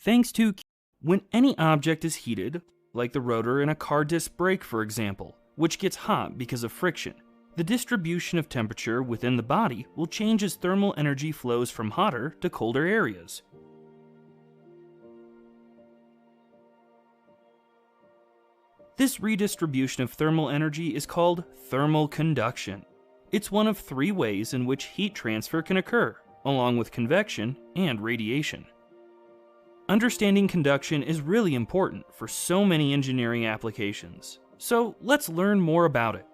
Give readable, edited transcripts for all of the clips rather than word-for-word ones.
Thanks to when any object is heated, like the rotor in a car disc brake for example, which gets hot because of friction, the distribution of temperature within the body will change as thermal energy flows from hotter to colder areas. This redistribution of thermal energy is called thermal conduction. It's one of three ways in which heat transfer can occur, along with convection and radiation. Understanding conduction is really important for so many engineering applications, so let's learn more about it.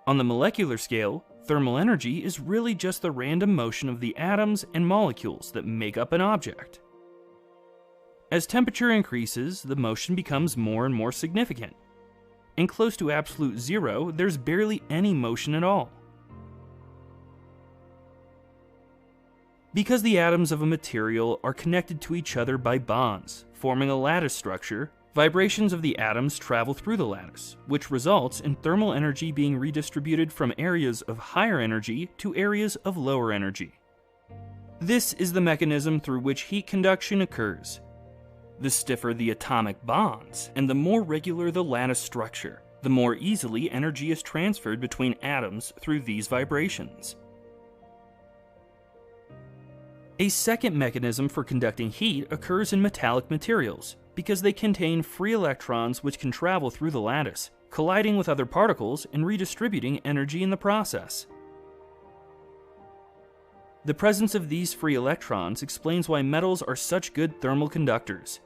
On the molecular scale, thermal energy is really just the random motion of the atoms and molecules that make up an object. As temperature increases, the motion becomes more and more significant. And close to absolute zero, there's barely any motion at all. Because the atoms of a material are connected to each other by bonds, forming a lattice structure, vibrations of the atoms travel through the lattice, which results in thermal energy being redistributed from areas of higher energy to areas of lower energy. This is the mechanism through which heat conduction occurs. The stiffer the atomic bonds, and the more regular the lattice structure, the more easily energy is transferred between atoms through these vibrations. A second mechanism for conducting heat occurs in metallic materials, because they contain free electrons which can travel through the lattice, colliding with other particles and redistributing energy in the process. The presence of these free electrons explains why metals are such good thermal conductors.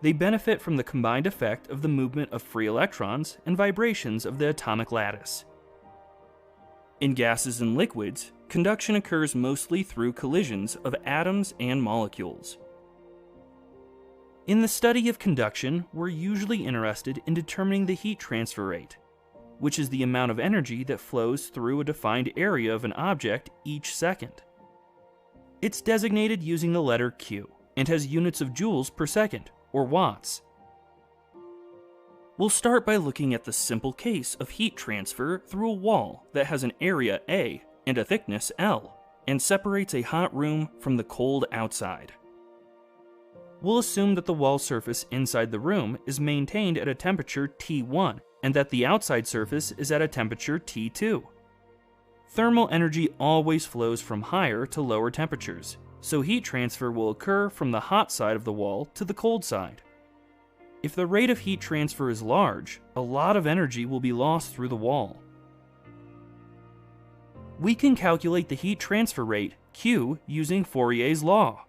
They benefit from the combined effect of the movement of free electrons and vibrations of the atomic lattice. In gases and liquids, conduction occurs mostly through collisions of atoms and molecules. In the study of conduction, we're usually interested in determining the heat transfer rate, which is the amount of energy that flows through a defined area of an object each second. It's designated using the letter Q and has units of joules per second, or watts. We'll start by looking at the simple case of heat transfer through a wall that has an area A and a thickness L, and separates a hot room from the cold outside. We'll assume that the wall surface inside the room is maintained at a temperature T1, and that the outside surface is at a temperature T2. Thermal energy always flows from higher to lower temperatures, so heat transfer will occur from the hot side of the wall to the cold side. If the rate of heat transfer is large, a lot of energy will be lost through the wall. We can calculate the heat transfer rate, Q, using Fourier's law.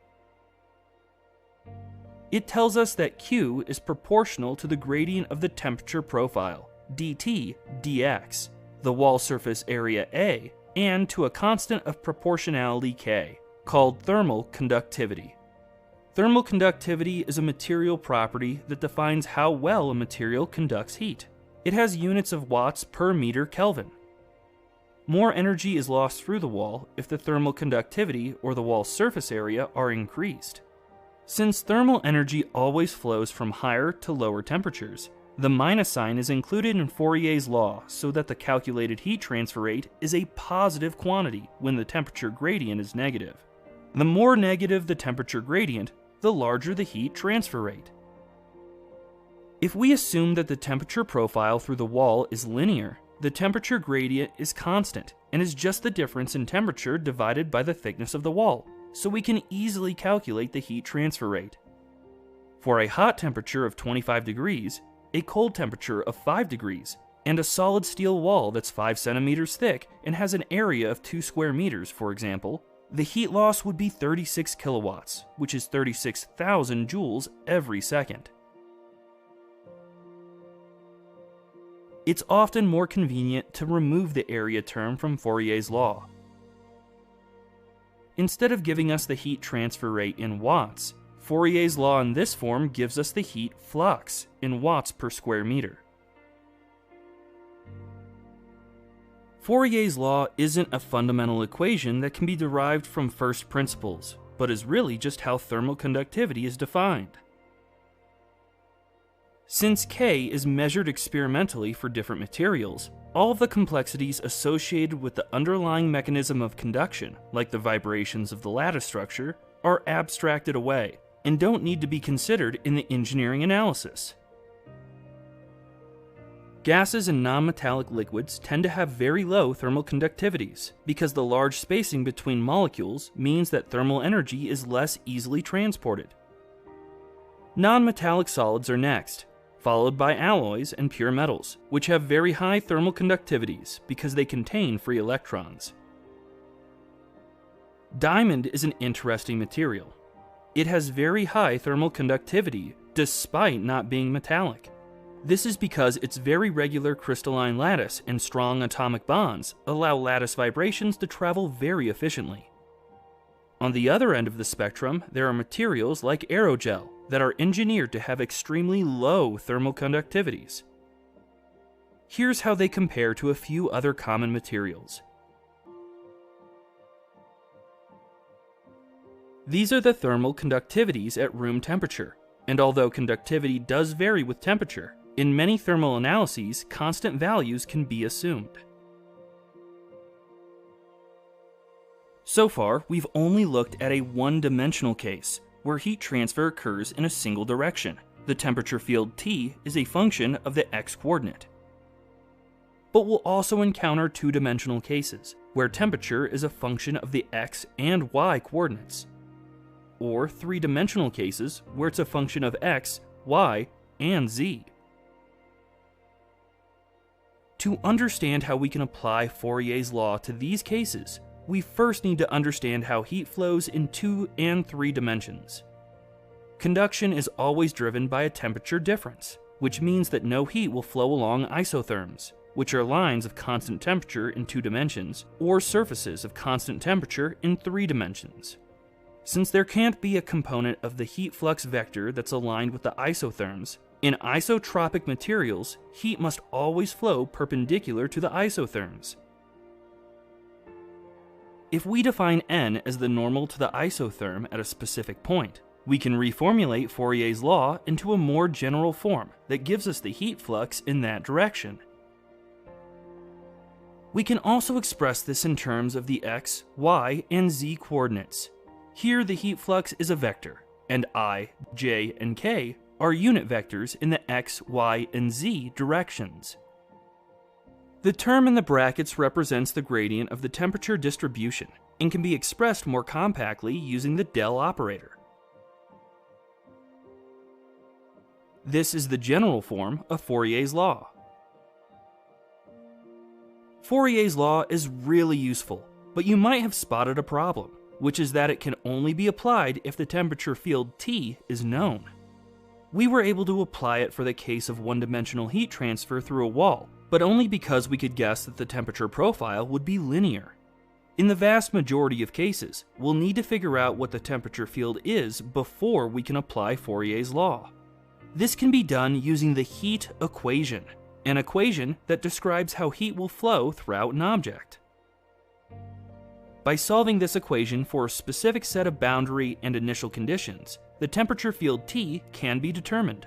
It tells us that Q is proportional to the gradient of the temperature profile, dt dx, the wall surface area A, and to a constant of proportionality K, called thermal conductivity. Thermal conductivity is a material property that defines how well a material conducts heat. It has units of watts per meter Kelvin. More energy is lost through the wall if the thermal conductivity or the wall surface area are increased. Since thermal energy always flows from higher to lower temperatures, the minus sign is included in Fourier's law so that the calculated heat transfer rate is a positive quantity when the temperature gradient is negative. The more negative the temperature gradient, the larger the heat transfer rate. If we assume that the temperature profile through the wall is linear, the temperature gradient is constant and is just the difference in temperature divided by the thickness of the wall, so we can easily calculate the heat transfer rate. For a hot temperature of 25 degrees, a cold temperature of 5 degrees, and a solid steel wall that's 5 centimeters thick and has an area of 2 square meters, for example, the heat loss would be 36 kilowatts, which is 36,000 joules every second. It's often more convenient to remove the area term from Fourier's law. Instead of giving us the heat transfer rate in watts, Fourier's law in this form gives us the heat flux in watts per square meter. Fourier's law isn't a fundamental equation that can be derived from first principles, but is really just how thermal conductivity is defined. Since K is measured experimentally for different materials, all of the complexities associated with the underlying mechanism of conduction, like the vibrations of the lattice structure, are abstracted away, and don't need to be considered in the engineering analysis. Gases and non-metallic liquids tend to have very low thermal conductivities because the large spacing between molecules means that thermal energy is less easily transported. Non-metallic solids are next, followed by alloys and pure metals, which have very high thermal conductivities because they contain free electrons. Diamond is an interesting material. It has very high thermal conductivity despite not being metallic. This is because its very regular crystalline lattice and strong atomic bonds allow lattice vibrations to travel very efficiently. On the other end of the spectrum, there are materials like Aerogel that are engineered to have extremely low thermal conductivities. Here's how they compare to a few other common materials. These are the thermal conductivities at room temperature, and although conductivity does vary with temperature, in many thermal analyses, constant values can be assumed. So far, we've only looked at a one-dimensional case, where heat transfer occurs in a single direction. The temperature field T is a function of the x-coordinate. But we'll also encounter two-dimensional cases, where temperature is a function of the x and y coordinates. Or three-dimensional cases, where it's a function of x, y, and z. To understand how we can apply Fourier's law to these cases, we first need to understand how heat flows in 2 and 3 dimensions. Conduction is always driven by a temperature difference, which means that no heat will flow along isotherms, which are lines of constant temperature in 2 dimensions, or surfaces of constant temperature in 3 dimensions. Since there can't be a component of the heat flux vector that's aligned with the isotherms, in isotropic materials, heat must always flow perpendicular to the isotherms. If we define n as the normal to the isotherm at a specific point, we can reformulate Fourier's law into a more general form that gives us the heat flux in that direction. We can also express this in terms of the x, y, and z coordinates. Here the heat flux is a vector, and I, j, and k are unit vectors in the x, y, and z directions. The term in the brackets represents the gradient of the temperature distribution and can be expressed more compactly using the del operator. This is the general form of Fourier's law. Fourier's law is really useful, but you might have spotted a problem, which is that it can only be applied if the temperature field T is known. We were able to apply it for the case of one-dimensional heat transfer through a wall, but only because we could guess that the temperature profile would be linear. In the vast majority of cases, we'll need to figure out what the temperature field is before we can apply Fourier's law. This can be done using the heat equation, an equation that describes how heat will flow throughout an object. By solving this equation for a specific set of boundary and initial conditions, the temperature field T can be determined.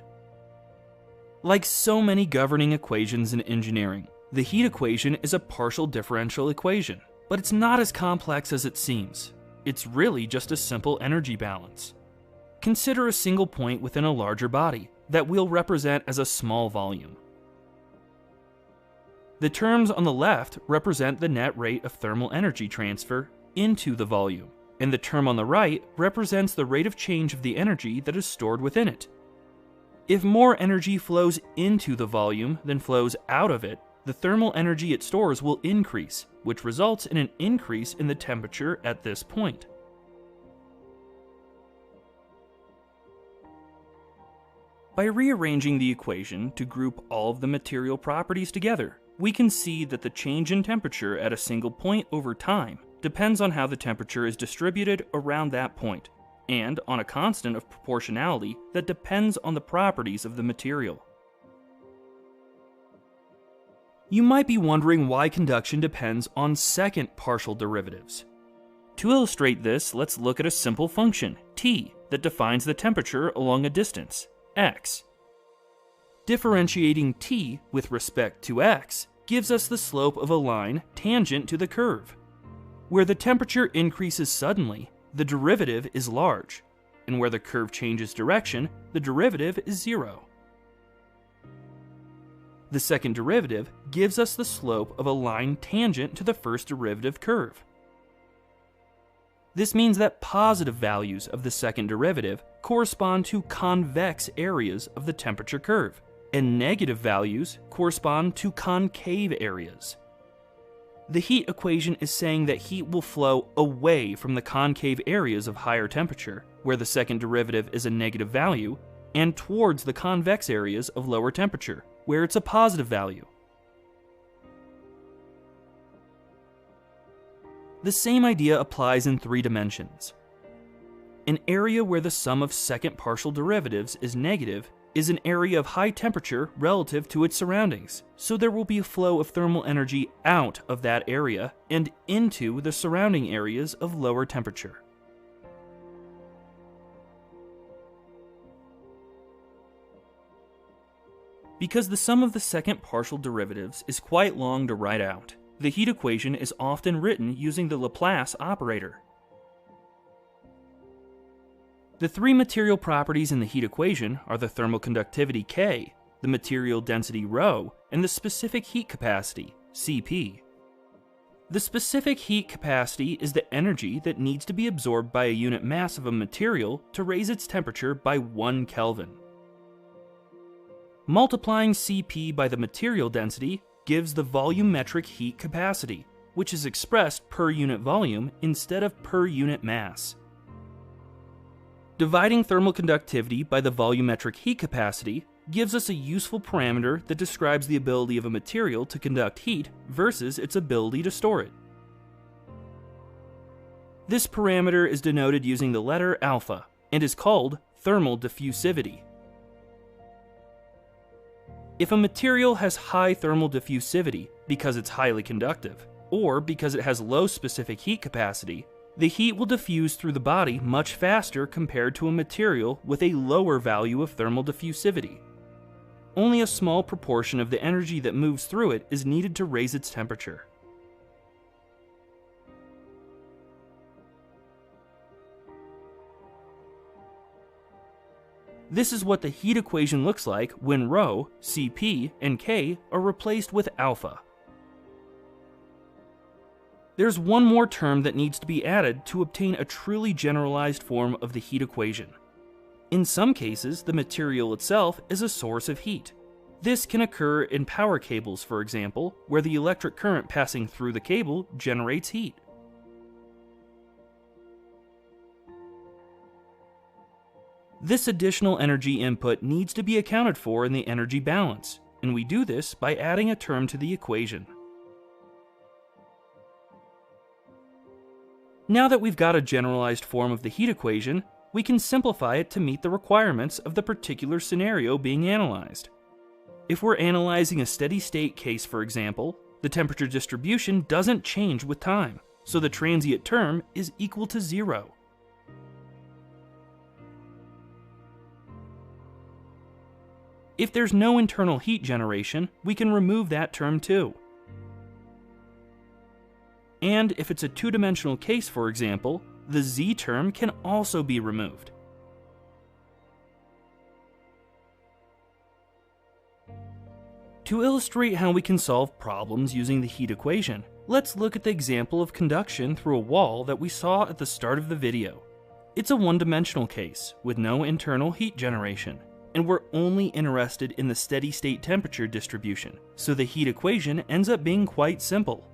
Like so many governing equations in engineering, the heat equation is a partial differential equation, but it's not as complex as it seems. It's really just a simple energy balance. Consider a single point within a larger body that we'll represent as a small volume. The terms on the left represent the net rate of thermal energy transfer into the volume, and the term on the right represents the rate of change of the energy that is stored within it. If more energy flows into the volume than flows out of it, the thermal energy it stores will increase, which results in an increase in the temperature at this point. By rearranging the equation to group all of the material properties together, we can see that the change in temperature at a single point over time depends on how the temperature is distributed around that point, and on a constant of proportionality that depends on the properties of the material. You might be wondering why conduction depends on second partial derivatives. To illustrate this, let's look at a simple function, T, that defines the temperature along a distance, x. Differentiating T with respect to x gives us the slope of a line tangent to the curve. Where the temperature increases suddenly, the derivative is large. and where the curve changes direction, the derivative is 0. The second derivative gives us the slope of a line tangent to the first derivative curve. This means that positive values of the second derivative correspond to convex areas of the temperature curve, and negative values correspond to concave areas. The heat equation is saying that heat will flow away from the concave areas of higher temperature, where the second derivative is a negative value, and towards the convex areas of lower temperature, where it's a positive value. The same idea applies in 3 dimensions. An area where the sum of second partial derivatives is negative is an area of high temperature relative to its surroundings, so there will be a flow of thermal energy out of that area and into the surrounding areas of lower temperature. Because the sum of the second partial derivatives is quite long to write out, the heat equation is often written using the Laplace operator. The 3 material properties in the heat equation are the thermal conductivity K, the material density ρ, and the specific heat capacity, Cp. The specific heat capacity is the energy that needs to be absorbed by a unit mass of a material to raise its temperature by 1 Kelvin. Multiplying Cp by the material density gives the volumetric heat capacity, which is expressed per unit volume instead of per unit mass. Dividing thermal conductivity by the volumetric heat capacity gives us a useful parameter that describes the ability of a material to conduct heat versus its ability to store it. This parameter is denoted using the letter alpha and is called thermal diffusivity. If a material has high thermal diffusivity because it's highly conductive, or because it has low specific heat capacity, the heat will diffuse through the body much faster compared to a material with a lower value of thermal diffusivity. Only a small proportion of the energy that moves through it is needed to raise its temperature. This is what the heat equation looks like when ρ, Cp, and K are replaced with alpha. There's one more term that needs to be added to obtain a truly generalized form of the heat equation. In some cases, the material itself is a source of heat. This can occur in power cables, for example, where the electric current passing through the cable generates heat. This additional energy input needs to be accounted for in the energy balance, and we do this by adding a term to the equation. Now that we've got a generalized form of the heat equation, we can simplify it to meet the requirements of the particular scenario being analyzed. If we're analyzing a steady state case, for example, the temperature distribution doesn't change with time, so the transient term is equal to 0. If there's no internal heat generation, we can remove that term too. And if it's a two-dimensional case, for example, the z term can also be removed. To illustrate how we can solve problems using the heat equation, let's look at the example of conduction through a wall that we saw at the start of the video. It's a one-dimensional case with no internal heat generation, and we're only interested in the steady-state temperature distribution, so the heat equation ends up being quite simple.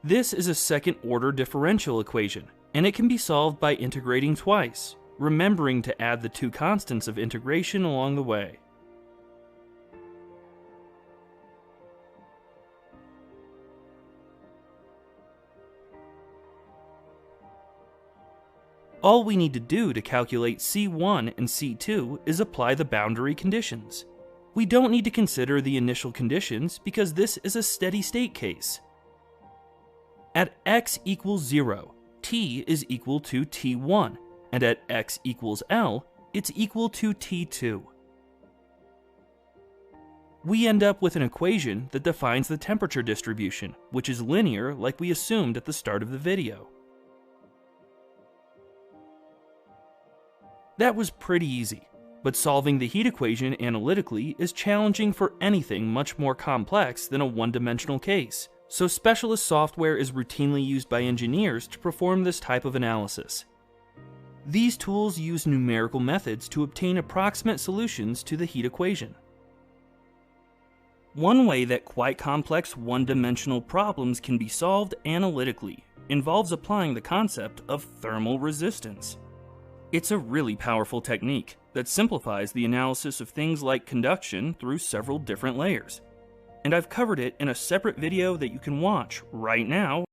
This is a second-order differential equation, and it can be solved by integrating twice, remembering to add the two constants of integration along the way. All we need to do to calculate C1 and C2 is apply the boundary conditions. We don't need to consider the initial conditions because this is a steady-state case. At x equals 0, t is equal to t1, and at x equals L, it's equal to t2. We end up with an equation that defines the temperature distribution, which is linear like we assumed at the start of the video. That was pretty easy, but solving the heat equation analytically is challenging for anything much more complex than a one-dimensional case, so specialist software is routinely used by engineers to perform this type of analysis. These tools use numerical methods to obtain approximate solutions to the heat equation. One way that quite complex one-dimensional problems can be solved analytically involves applying the concept of thermal resistance. It's a really powerful technique that simplifies the analysis of things like conduction through several different layers, and I've covered it in a separate video that you can watch right now